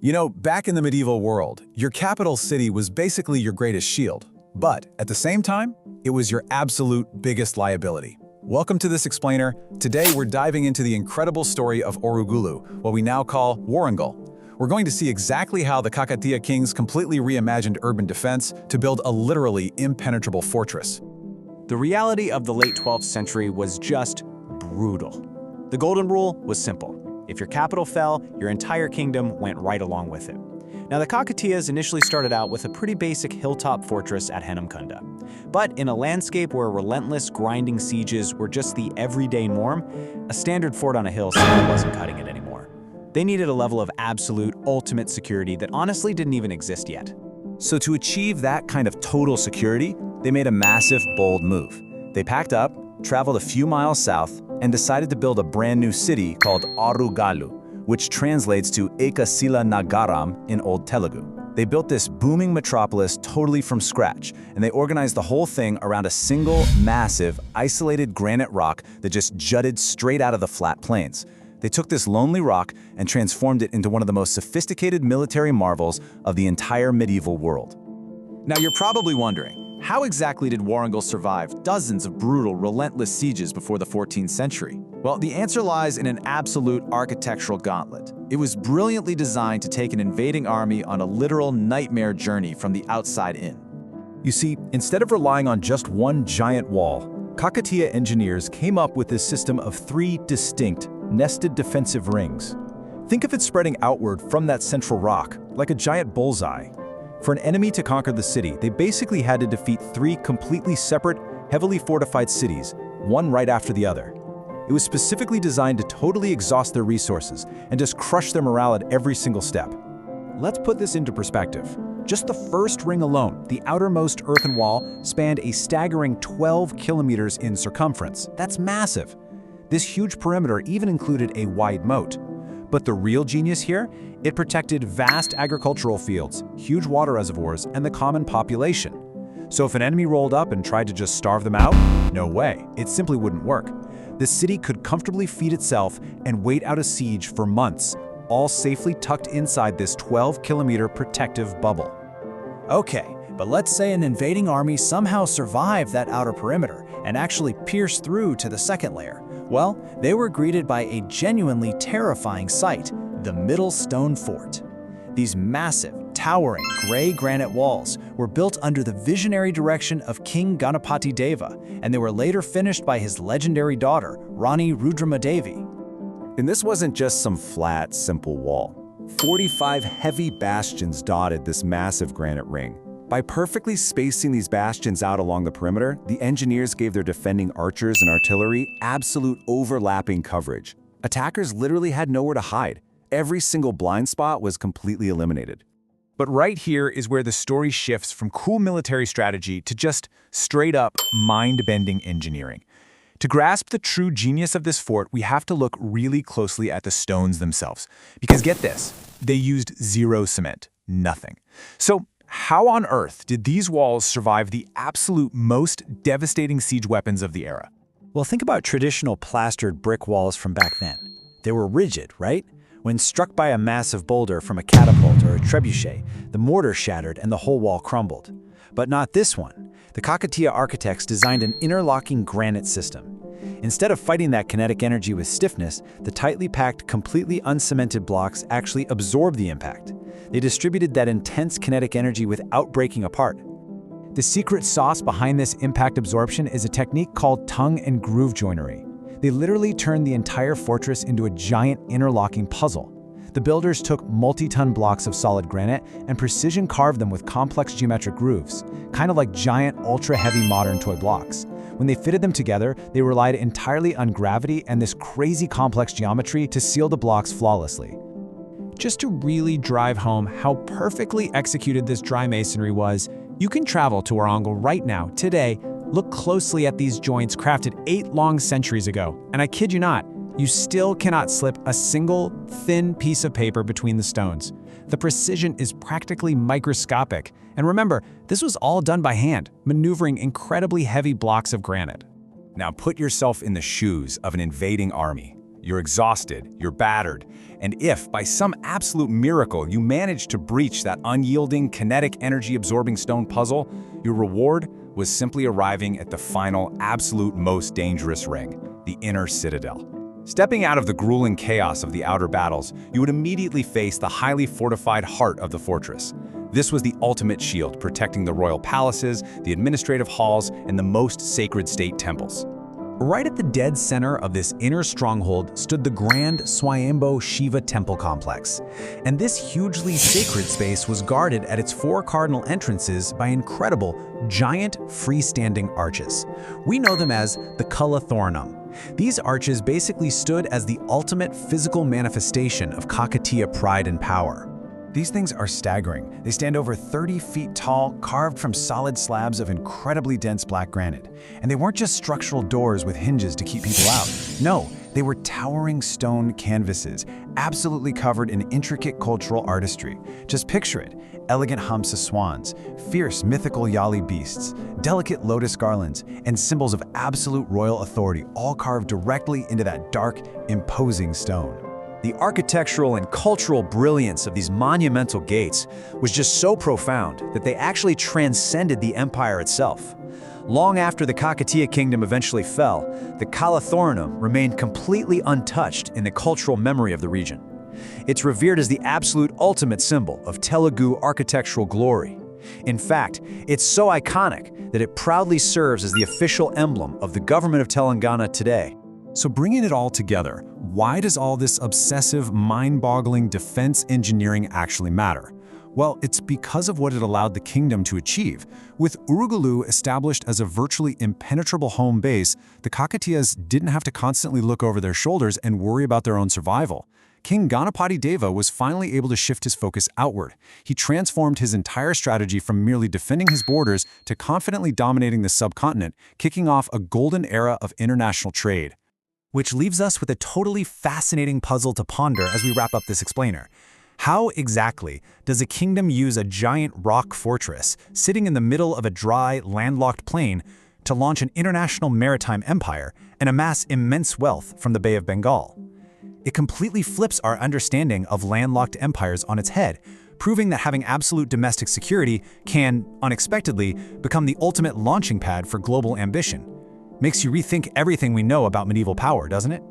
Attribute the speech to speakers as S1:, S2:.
S1: You know, back in the medieval world, your capital city was basically your greatest shield. But at the same time, it was your absolute biggest liability. Welcome to this explainer. Today we're diving into the incredible story of Orugallu, what we now call Warangal. We're going to see exactly how the Kakatiya kings completely reimagined urban defense to build a literally impenetrable fortress.
S2: The reality of the late 12th century was just brutal. The golden rule was simple. If your capital fell, your entire kingdom went right along with it. Now, the Kakatiyas initially started out with a pretty basic hilltop fortress at Henamkunda. But in a landscape where relentless, grinding sieges were just the everyday norm, a standard fort on a hill simply wasn't cutting it anymore. They needed a level of absolute, ultimate security that honestly didn't even exist yet.
S3: So to achieve that kind of total security, they made a massive, bold move. They packed up, traveled a few miles south, and decided to build a brand new city called Orugallu, which translates to Ekasila Nagaram in Old Telugu. They built this booming metropolis totally from scratch, and they organized the whole thing around a single, massive, isolated granite rock that just jutted straight out of the flat plains. They took this lonely rock and transformed it into one of the most sophisticated military marvels of the entire medieval world.
S2: Now you're probably wondering, how exactly did Warangal survive dozens of brutal, relentless sieges before the 14th century? Well, the answer lies in an absolute architectural gauntlet. It was brilliantly designed to take an invading army on a literal nightmare journey from the outside in.
S3: You see, instead of relying on just one giant wall, Kakatiya engineers came up with this system of three distinct, nested defensive rings. Think of it spreading outward from that central rock, like a giant bullseye. For an enemy to conquer the city, they basically had to defeat three completely separate, heavily fortified cities, one right after the other. It was specifically designed to totally exhaust their resources and just crush their morale at every single step. Let's put this into perspective. Just the first ring alone, the outermost earthen wall, spanned a staggering 12 kilometers in circumference. That's massive. This huge perimeter even included a wide moat. But the real genius here? It protected vast agricultural fields, huge water reservoirs, and the common population. So if an enemy rolled up and tried to just starve them out, no way, it simply wouldn't work. The city could comfortably feed itself and wait out a siege for months, all safely tucked inside this 12-kilometer protective bubble.
S4: Okay, but let's say an invading army somehow survived that outer perimeter and actually pierced through to the second layer. Well, they were greeted by a genuinely terrifying sight, the Middle Stone Fort. These massive, towering, gray granite walls were built under the visionary direction of King Ganapati Deva, and they were later finished by his legendary daughter, Rani Rudramadevi.
S3: And this wasn't just some flat, simple wall. 45 heavy bastions dotted this massive granite ring. By perfectly spacing these bastions out along the perimeter, the engineers gave their defending archers and artillery absolute overlapping coverage. Attackers literally had nowhere to hide. Every single blind spot was completely eliminated.
S1: But right here is where the story shifts from cool military strategy to just straight-up mind-bending engineering. To grasp the true genius of this fort, we have to look really closely at the stones themselves. Because get this, they used zero cement, nothing. So how on earth did these walls survive the absolute most devastating siege weapons of the era?
S4: Well, think about traditional plastered brick walls from back then. They were rigid, right? When struck by a massive boulder from a catapult or a trebuchet, the mortar shattered and the whole wall crumbled. But not this one. The Kakatiya architects designed an interlocking granite system. Instead of fighting that kinetic energy with stiffness, the tightly packed, completely uncemented blocks actually absorbed the impact. They distributed that intense kinetic energy without breaking apart.
S1: The secret sauce behind this impact absorption is a technique called tongue and groove joinery. They literally turned the entire fortress into a giant interlocking puzzle. The builders took multi-ton blocks of solid granite and precision carved them with complex geometric grooves, kind of like giant, ultra-heavy modern toy blocks. When they fitted them together, they relied entirely on gravity and this crazy complex geometry to seal the blocks flawlessly. Just to really drive home how perfectly executed this dry masonry was, you can travel to Warangal right now, today. Look closely at these joints crafted 8 long centuries ago, and I kid you not, you still cannot slip a single thin piece of paper between the stones. The precision is practically microscopic, and remember, this was all done by hand, maneuvering incredibly heavy blocks of granite.
S3: Now put yourself in the shoes of an invading army. You're exhausted, you're battered, And if, by some absolute miracle, you manage to breach that unyielding, kinetic, energy-absorbing stone puzzle, your reward was simply arriving at the final, absolute most dangerous ring, the inner Citadel. Stepping out of the grueling chaos of the outer battles, you would immediately face the highly fortified heart of the fortress. This was the ultimate shield, protecting the royal palaces, the administrative halls, and the most sacred state temples.
S1: Right at the dead center of this inner stronghold stood the grand Swayambho Shiva temple complex. And this hugely sacred space was guarded at its 4 cardinal entrances by incredible, giant, freestanding arches. We know them as the Kala Thoranam. These arches basically stood as the ultimate physical manifestation of Kakatiya pride and power. These things are staggering. They stand over 30 feet tall, carved from solid slabs of incredibly dense black granite. And they weren't just structural doors with hinges to keep people out. No, they were towering stone canvases, absolutely covered in intricate cultural artistry. Just picture it: elegant humps of swans, fierce mythical yali beasts, delicate lotus garlands, and symbols of absolute royal authority, all carved directly into that dark, imposing stone.
S4: The architectural and cultural brilliance of these monumental gates was just so profound that they actually transcended the empire itself. Long after the Kakatiya kingdom eventually fell, the Kala Thoranam remained completely untouched in the cultural memory of the region. It's revered as the absolute ultimate symbol of Telugu architectural glory. In fact, it's so iconic that it proudly serves as the official emblem of the government of Telangana today.
S1: So bringing it all together, why does all this obsessive, mind-boggling defense engineering actually matter? Well, it's because of what it allowed the kingdom to achieve. With Orugallu established as a virtually impenetrable home base, the Kakatiyas didn't have to constantly look over their shoulders and worry about their own survival. King Ganapati Deva was finally able to shift his focus outward. He transformed his entire strategy from merely defending his borders to confidently dominating the subcontinent, kicking off a golden era of international trade. Which leaves us with a totally fascinating puzzle to ponder as we wrap up this explainer. How exactly does a kingdom use a giant rock fortress sitting in the middle of a dry, landlocked plain to launch an international maritime empire and amass immense wealth from the Bay of Bengal? It completely flips our understanding of landlocked empires on its head, proving that having absolute domestic security can, unexpectedly, become the ultimate launching pad for global ambition. Makes you rethink everything we know about medieval power, doesn't it?